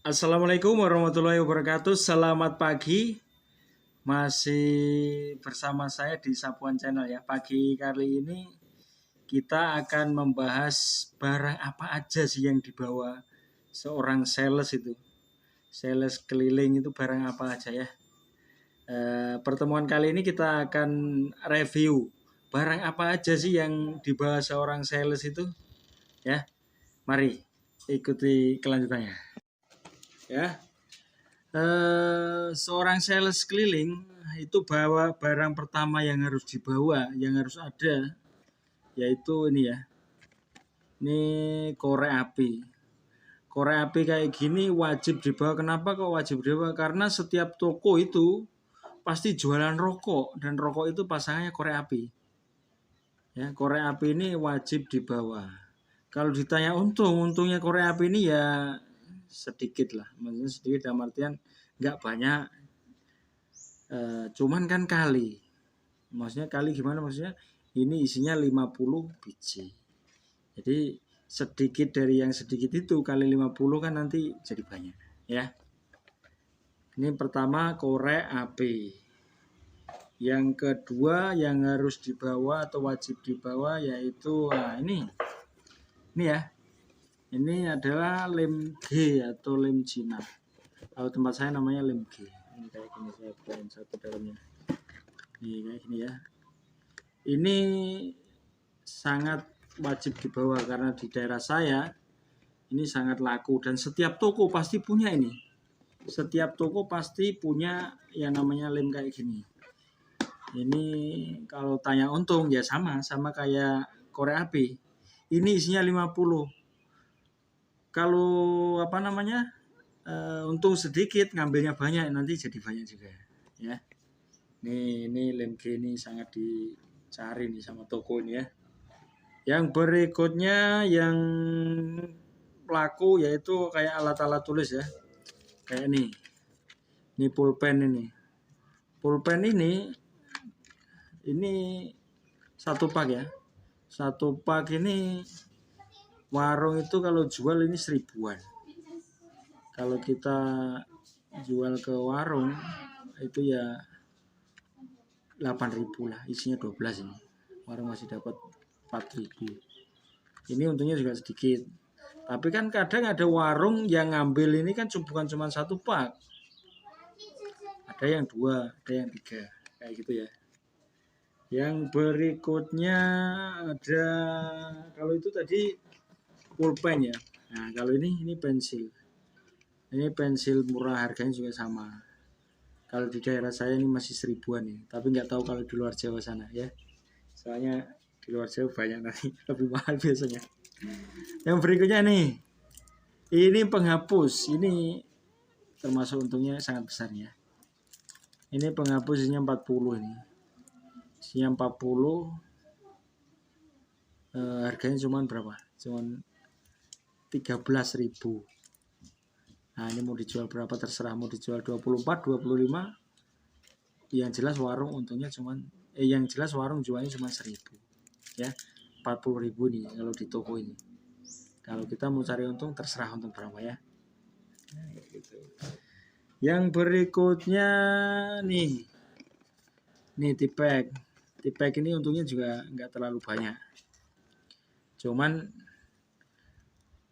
Assalamualaikum warahmatullahi wabarakatuh. Selamat pagi. Masih bersama saya di Sapuan Channel ya. Pagi kali ini kita akan membahas barang apa aja sih yang dibawa seorang sales itu. Sales keliling itu barang apa aja ya. Pertemuan kali ini kita akan review barang apa aja sih yang dibawa seorang sales itu ya. Mari ikuti kelanjutannya ya. Seorang sales keliling itu bawa barang pertama yang harus dibawa, yang harus ada, yaitu ini ya. Ini korek api. Korek api kayak gini wajib dibawa. Kenapa kok wajib dibawa? Karena setiap toko itu pasti jualan rokok, dan rokok itu pasangannya korek api. Ya, korek api ini wajib dibawa. Kalau ditanya untungnya korek api ini ya sedikit lah, maksudnya sedikit dalam artian nggak banyak, cuman kan kali, maksudnya kali gimana, maksudnya ini isinya 50 biji, jadi sedikit dari yang sedikit itu kali 50 kan nanti jadi banyak ya. Ini pertama korek api. Yang kedua yang harus dibawa atau wajib dibawa yaitu ini ya. Ini adalah lem G atau lem Cina. Kalau tempat saya namanya lem G. Ini kayak gini, saya buatin satu dalamnya. Ini kayak gini ya. Ini sangat wajib dibawa karena di daerah saya ini sangat laku dan setiap toko pasti punya ini. Setiap toko pasti punya yang namanya lem kayak gini. Ini kalau tanya untung ya sama kayak korek api. Ini isinya 50. Kalau untung sedikit ngambilnya banyak, nanti jadi banyak juga ya. Ini lem G ini sangat dicari nih sama toko ini ya. Yang berikutnya yang laku yaitu kayak alat-alat tulis ya, kayak ini pulpen. Ini pulpen ini satu pak ya. Satu pak ini warung itu kalau jual ini 1000-an. Kalau kita jual ke warung itu ya 8.000 lah, isinya 12 ini. Warung masih dapat 4.000. Ini untungnya juga sedikit. Tapi kan kadang ada warung yang ngambil ini kan bukan cuma satu pak. Ada yang 2, ada yang 3, kayak gitu ya. Yang berikutnya ada, kalau itu tadi pulpen ya. Nah, kalau ini pensil. Ini pensil murah, harganya juga sama. Kalau di daerah saya ini masih 1000-an ya. Tapi nggak tahu kalau di luar Jawa sana ya. Soalnya di luar Jawa banyak nanti lebih mahal biasanya. Yang berikutnya nih. Ini penghapus. Ini termasuk untungnya sangat besar ya. Ini penghapus isinya 40 ini. Isinya 40. Harganya cuman berapa? Cuman 13.000. Nah, ini mau dijual berapa terserah, mau dijual 24, 25. Yang jelas warung untungnya cuman yang jelas warung jualnya cuma 1000 ya. 40.000 nih kalau di toko ini. Kalau kita mau cari untung terserah untung berapa ya. Nah, gitu. Yang berikutnya nih tipek. Tipek ini untungnya juga nggak terlalu banyak. Cuman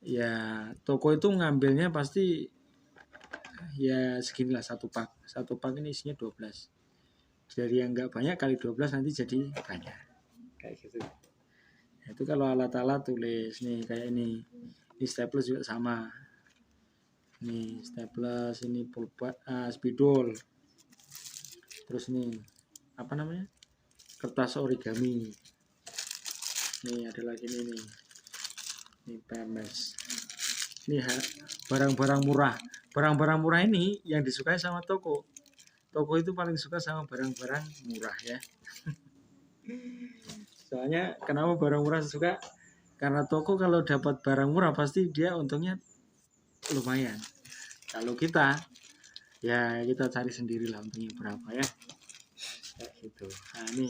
ya toko itu ngambilnya pasti ya seginilah satu pak. Satu pak ini isinya 12. Dari yang nggak banyak kali 12 nanti jadi banyak. Kayak gitu. Nah, itu kalau alat-alat tulis nih kayak ini staples juga sama. Nih staples, ini pulpen, spidol. Terus nih apa namanya? Kertas origami. Nih ada lagi nih. Ini PMS. Ini barang-barang murah. Barang-barang murah ini yang disukai sama toko. Toko itu paling suka sama barang-barang murah ya. Soalnya kenapa barang murah suka? Karena toko kalau dapat barang murah pasti dia untungnya lumayan. Kalau kita ya kita cari sendiri lah untungnya berapa ya. Kayak gitu. Nah ini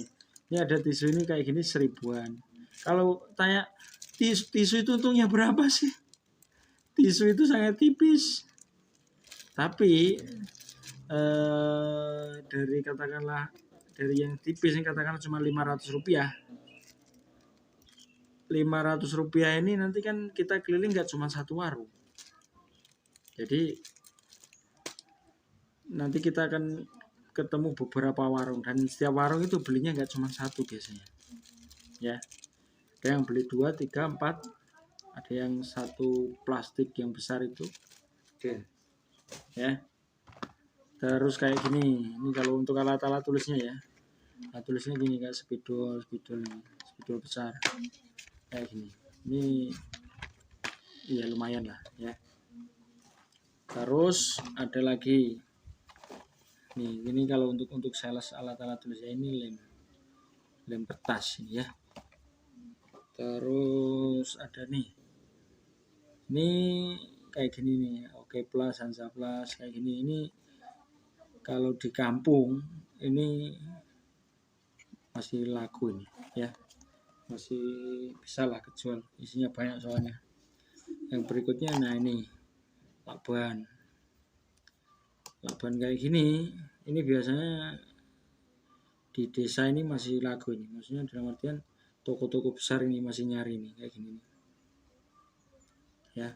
ada tisu ini kayak gini 1000-an. Kalau tanya tisu itu untungnya berapa sih? Tisu itu sangat tipis. Tapi dari katakanlah dari yang tipis yang katakanlah cuma Rp500. Rp500 ini nanti kan kita keliling nggak cuma satu warung. Jadi nanti kita akan ketemu beberapa warung dan setiap warung itu belinya nggak cuma satu biasanya. Ya, ada yang beli 2, 3, 4, ada yang satu plastik yang besar itu. Oke. Ya. Terus kayak gini. Ini kalau untuk alat-alat tulisnya ya. Nah, tulisnya gini kayak spidol besar. Kayak gini. Ini ya lumayan lah ya. Terus ada lagi nih, ini kalau untuk sales alat-alat tulisnya ini lem kertas ini ya. Terus ada nih, ini kayak gini nih, Oke Plus, Hansa Plus kayak gini. Ini kalau di kampung ini masih laku ini ya, masih bisa lah kejual, isinya banyak soalnya. Yang berikutnya, nah ini lakban kayak gini. Ini biasanya di desa ini masih laku ini, maksudnya dalam artian toko-toko besar ini masih nyari nih kayak gini nih. Ya.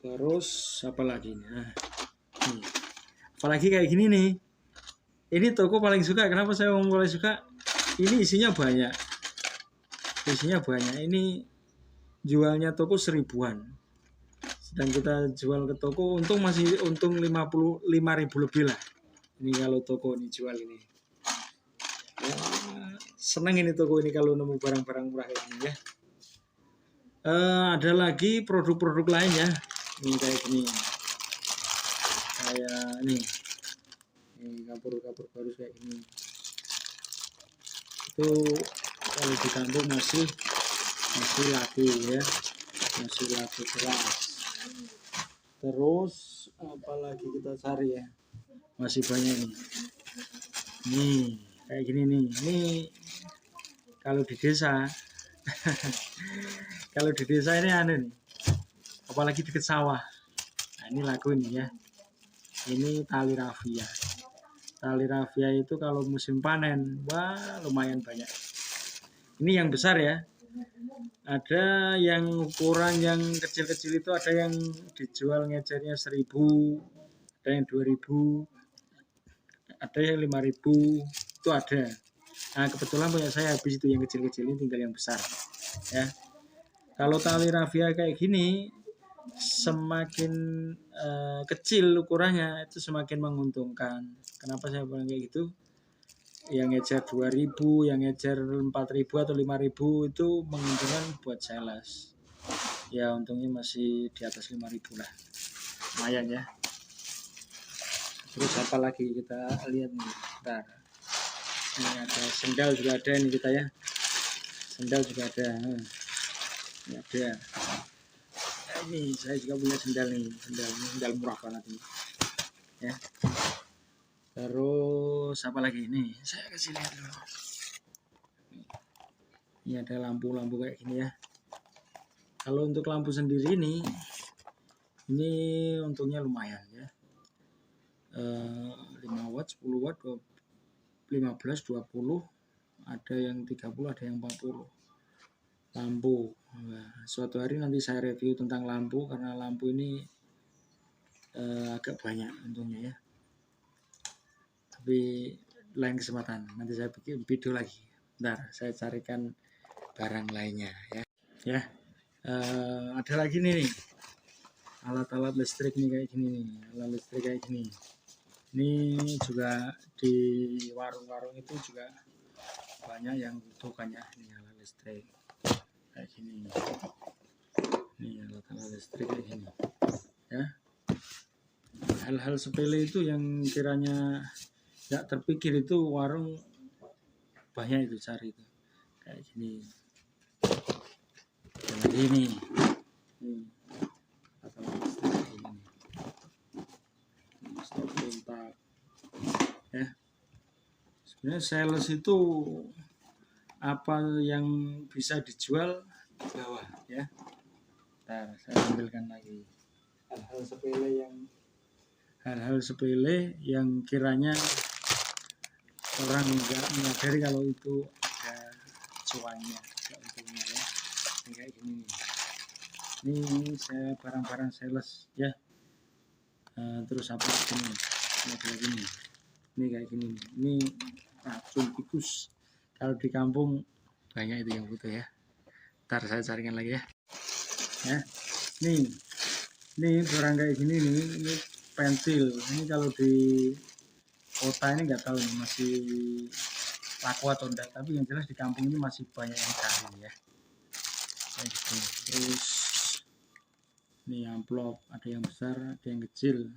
Terus apa lagi nih? Nah, nih. Apalagi kayak gini nih. Ini toko paling suka. Kenapa saya ngomong paling suka? Ini isinya banyak. Ini jualnya toko 1000-an. Sedang kita jual ke toko, masih untung 5.000 lebih lah. Ini kalau toko ini jual ini. Ya, senang ini toko ini kalau nemu barang-barang murah ini ya. Ada lagi produk-produk lain ya. Ini kayak gini. Kayak ini kapur baru kayak gini. Itu kalau di kampung masih laku ya, masih laku keras. Terus apalagi kita cari ya, masih banyak nih kayak gini nih. Ini kalau di desa kalau di desa ini aneh nih, apalagi deket sawah. Nah, ini laku ini ya. Ini tali rafia. Tali rafia itu kalau musim panen, wah lumayan banyak. Ini yang besar ya. Ada yang ukuran yang kecil-kecil itu, ada yang dijual ngecernya 1.000, ada yang 2.000, ada yang 5.000, itu ada. Nah kebetulan punya saya habis itu yang kecil-kecil, ini tinggal yang besar ya. Kalau tali rafia kayak gini, semakin kecil ukurannya itu semakin menguntungkan. Kenapa saya bilang kayak gitu? Yang ngecer 2.000, yang ngecer 4.000 atau 5.000 itu menguntungkan buat sales. Ya untungnya masih di atas 5.000 lah, lumayan ya. Terus apa lagi kita lihat nih, bentar. Ini ada sendal juga ada nih kita ya. Sendal juga ada. Ini ada. Ini saya juga punya sendal nih, sendal murah banget ini. Ya. Terus apa lagi nih? Saya kasih lihat dulu. Ini ada lampu-lampu kayak gini ya. Kalau untuk lampu sendiri ini untungnya lumayan ya. 5 watt, 10 watt, 15, 20, ada yang 30, ada yang 40. Lampu. Nah, suatu hari nanti saya review tentang lampu, karena lampu ini agak banyak untungnya ya. Tapi lain kesempatan nanti saya bikin video lagi. Bentar, saya carikan barang lainnya ya. Ya, ada lagi nih alat-alat listrik nih kayak gini nih, alat listrik kayak gini. Ini juga di warung-warung itu juga banyak yang butuhkan ya, ini alat listrik kayak gini. Ini alat-alat listrik kayak gini ya. Hal-hal sepele itu yang kiranya nggak terpikir itu warung banyak itu cari itu kayak gini. Jadi ini alat listrik kayak gini. Stop kontak ya. Sebenarnya sales itu apa yang bisa dijual di bawah ya. Nah, saya ambilkan lagi. hal-hal sepele yang kiranya orang nggak menyadari kalau itu ada cuannya, ada untungnya ya. Ini kayak gini nih. Ini saya barang-barang sales ya. Terus apa ini? Ini kayak gini. Ini kayak gini. Ini racun tikus. Kalau di kampung banyak itu yang butuh ya. Ntar saya carikan lagi ya. Ya. Ini barang kayak gini nih. Ini pensil. Ini kalau di kota ini nggak tahu nih masih laku atau enggak, tapi yang jelas di kampung ini masih banyak yang cari ya. Kayak gitu. Terus ini amplop, ada yang besar, ada yang kecil,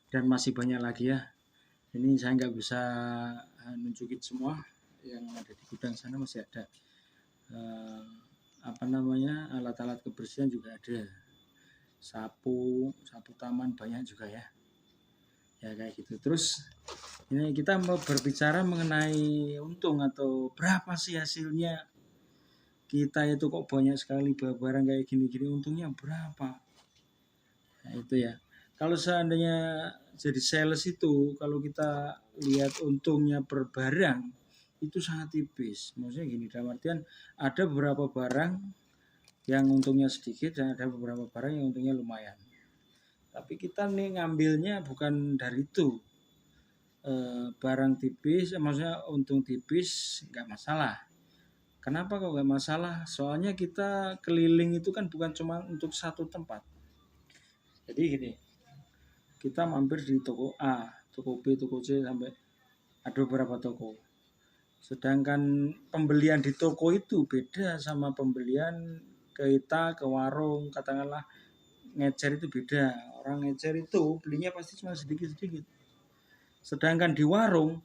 dan masih banyak lagi ya. Ini saya nggak bisa nunjukin semua, yang ada di gudang sana masih ada. Alat-alat kebersihan juga ada, sapu taman banyak juga ya. Ya kayak gitu. Terus ini kita mau berbicara mengenai untung atau berapa sih hasilnya. Kita itu kok banyak sekali barang kayak gini-gini, untungnya berapa? Nah itu ya. Kalau seandainya jadi sales itu, kalau kita lihat untungnya per barang itu sangat tipis. Maksudnya gini, dalam artian ada beberapa barang yang untungnya sedikit dan ada beberapa barang yang untungnya lumayan. Tapi kita nih ngambilnya bukan dari itu. Barang tipis, maksudnya untung tipis nggak masalah. Kenapa kok nggak masalah? Soalnya kita keliling itu kan bukan cuma untuk satu tempat. Jadi gini, kita mampir di toko A, toko B, toko C, sampai ada beberapa toko. Sedangkan pembelian di toko itu beda sama pembelian kita ke warung, katakanlah ngecer itu beda. Orang ngecer itu belinya pasti cuma sedikit-sedikit. Sedangkan di warung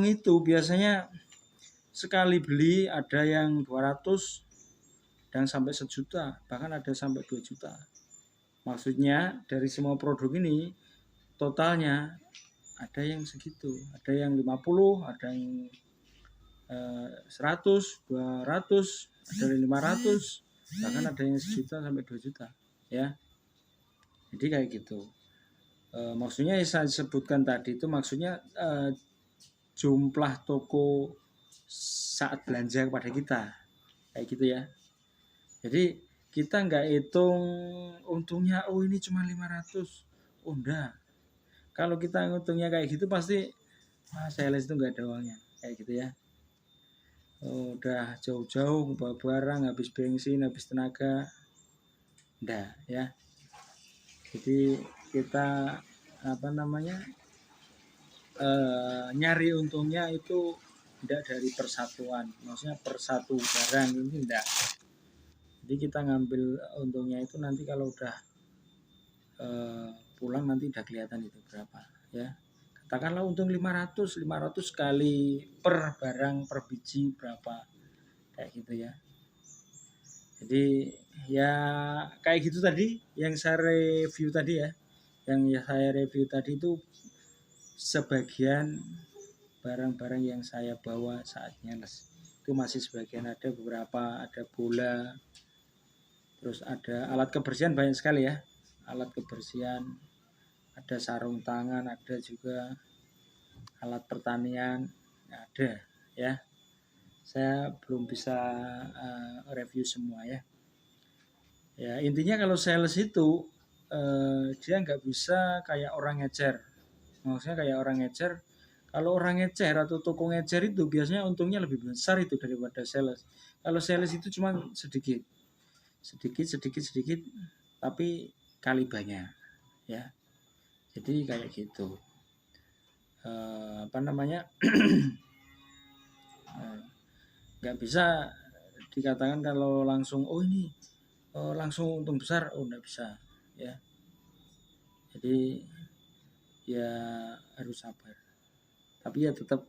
itu biasanya sekali beli ada yang 200 dan sampai 1 juta, bahkan ada sampai 2 juta. Maksudnya dari semua produk ini totalnya ada yang segitu, ada yang 50, ada yang 100, 200, ada yang 500, bahkan ada yang 1 juta sampai 2 juta ya. Jadi kayak gitu. Maksudnya yang saya sebutkan tadi itu maksudnya jumlah toko saat belanja kepada kita kayak gitu ya. Jadi kita nggak hitung untungnya, oh ini cuma 500, oh enggak. Kalau kita ngitungnya kayak gitu pasti sales itu nggak ada uangnya kayak gitu ya. Udah jauh-jauh bawa barang, habis bensin, habis tenaga, enggak ya. Jadi kita nyari untungnya itu tidak dari persatuan, maksudnya persatu barang ini enggak. Jadi kita ngambil untungnya itu nanti kalau udah pulang nanti udah kelihatan itu berapa ya. Katakanlah untung 500 kali per barang per biji berapa kayak gitu ya. Jadi ya kayak gitu tadi yang saya review tadi ya. Yang saya review tadi itu sebagian barang-barang yang saya bawa saat nyales. Itu masih sebagian, ada beberapa, ada bola, terus ada alat kebersihan banyak sekali ya. Alat kebersihan, ada sarung tangan, ada juga alat pertanian, ada ya. Saya belum bisa review semua ya. Ya intinya kalau sales itu dia nggak bisa kayak orang ngecer. Maksudnya kayak orang ngecer. Kalau orang ngecer atau toko ngecer itu biasanya untungnya lebih besar itu daripada sales. Kalau sales itu cuma sedikit, tapi kali banyak ya. Jadi kayak gitu. Nggak bisa dikatakan kalau langsung ini langsung untung besar, nggak bisa ya. Jadi ya harus sabar, tapi ya tetap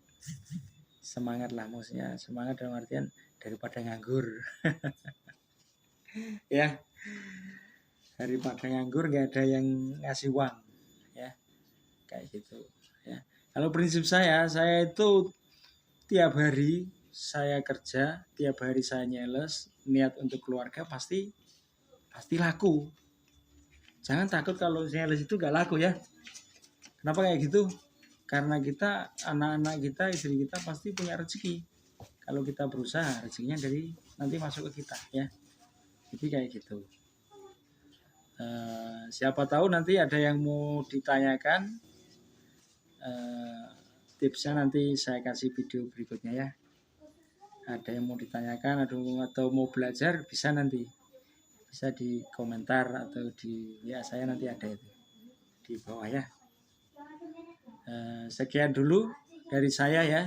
semangat lah, maksudnya semangat dalam artian daripada nganggur ya, daripada nganggur nggak ada yang ngasih uang ya, kayak gitu ya. Kalau prinsip saya itu tiap hari saya kerja, tiap hari saya nyales, niat untuk keluarga pasti laku Jangan takut kalau sales itu gak laku ya. Kenapa kayak gitu? Karena kita, anak-anak kita, istri kita pasti punya rezeki. Kalau kita berusaha, rezekinya dari nanti masuk ke kita ya. Jadi kayak gitu. Siapa tahu nanti ada yang mau ditanyakan, tipsnya nanti saya kasih video berikutnya ya. Ada yang mau ditanyakan atau mau belajar, bisa nanti, bisa di komentar atau di WA saya, nanti ada itu di bawah ya. Sekian dulu dari saya ya.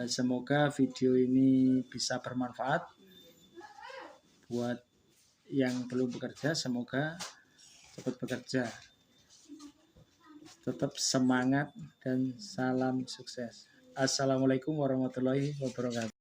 Semoga video ini bisa bermanfaat buat yang belum bekerja. Semoga cepat bekerja, tetap semangat, dan salam sukses. Assalamualaikum warahmatullahi wabarakatuh.